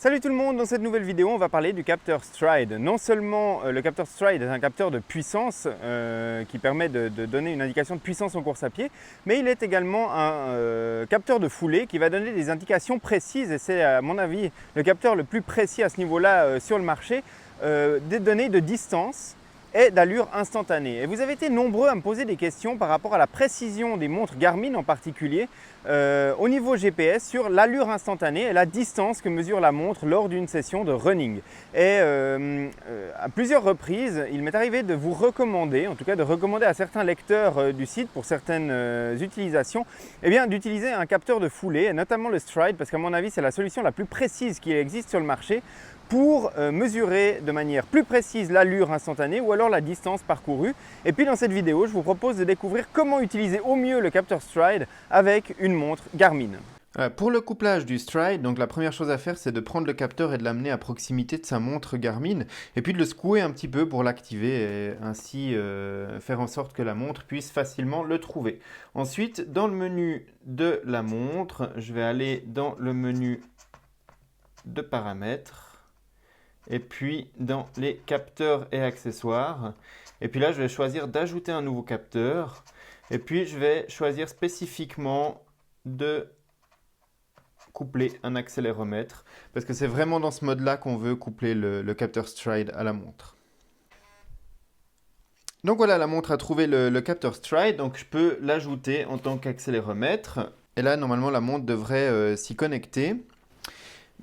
Salut tout le monde, dans cette nouvelle vidéo on va parler du capteur Stryd. Non seulement le capteur Stryd est un capteur de puissance qui permet de donner une indication de puissance en course à pied, mais il est également un capteur de foulée qui va donner des indications précises et c'est à mon avis le capteur le plus précis à ce niveau-là sur le marché, des données de distance et d'allure instantanée. Et vous avez été nombreux à me poser des questions par rapport à la précision des montres Garmin en particulier au niveau GPS sur l'allure instantanée et la distance que mesure la montre lors d'une session de running. Et à plusieurs reprises, il m'est arrivé de vous recommander, en tout cas de recommander à certains lecteurs du site pour certaines utilisations, eh bien, d'utiliser un capteur de foulée, et notamment le Stryd, parce qu'à mon avis c'est la solution la plus précise qui existe sur le marché pour mesurer de manière plus précise l'allure instantanée ou alors la distance parcourue. Et puis dans cette vidéo, je vous propose de découvrir comment utiliser au mieux le capteur Stryd avec une montre Garmin. Pour le couplage du Stryd, donc la première chose à faire, c'est de prendre le capteur et de l'amener à proximité de sa montre Garmin et puis de le secouer un petit peu pour l'activer et ainsi faire en sorte que la montre puisse facilement le trouver. Ensuite, dans le menu de la montre, je vais aller dans le menu de paramètres et puis dans les capteurs et accessoires. Et puis là, je vais choisir d'ajouter un nouveau capteur et puis je vais choisir spécifiquement de coupler un accéléromètre parce que c'est vraiment dans ce mode-là qu'on veut coupler le capteur Stryd à la montre. Donc voilà, la montre a trouvé le capteur Stryd, donc je peux l'ajouter en tant qu'accéléromètre. Et là, normalement, la montre devrait s'y connecter.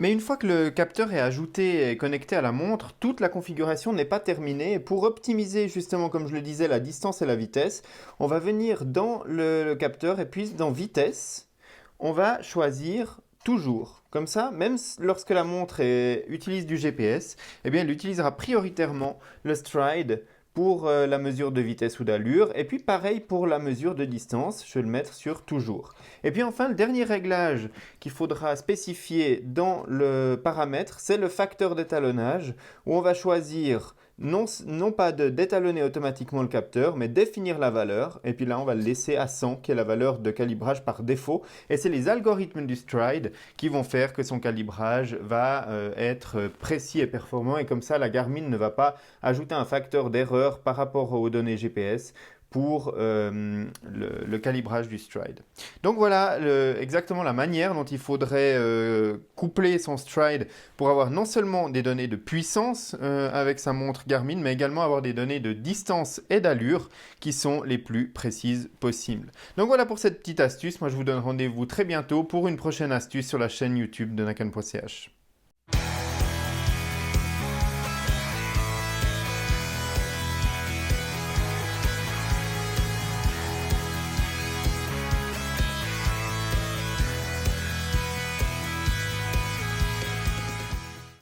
Mais une fois que le capteur est ajouté et connecté à la montre, toute la configuration n'est pas terminée. Et pour optimiser justement, comme je le disais, la distance et la vitesse, on va venir dans le capteur et puis dans vitesse, on va choisir toujours. Comme ça, même lorsque la montre utilise du GPS, eh bien, elle utilisera prioritairement le Stryd pour la mesure de vitesse ou d'allure, et puis pareil pour la mesure de distance, je vais le mettre sur toujours. Et puis enfin, le dernier réglage qu'il faudra spécifier dans le paramètre, c'est le facteur d'étalonnage, où on va choisir non pas de d'étalonner automatiquement le capteur, mais définir la valeur, et puis là on va le laisser à 100, qui est la valeur de calibrage par défaut, et c'est les algorithmes du Stryd qui vont faire que son calibrage va être précis et performant, et comme ça la Garmin ne va pas ajouter un facteur d'erreur par rapport aux données GPS pour le calibrage du Stryd. Donc voilà exactement la manière dont il faudrait coupler son Stryd pour avoir non seulement des données de puissance avec sa montre Garmin, mais également avoir des données de distance et d'allure qui sont les plus précises possibles. Donc voilà pour cette petite astuce. Moi je vous donne rendez-vous très bientôt pour une prochaine astuce sur la chaîne YouTube de Nakan.ch.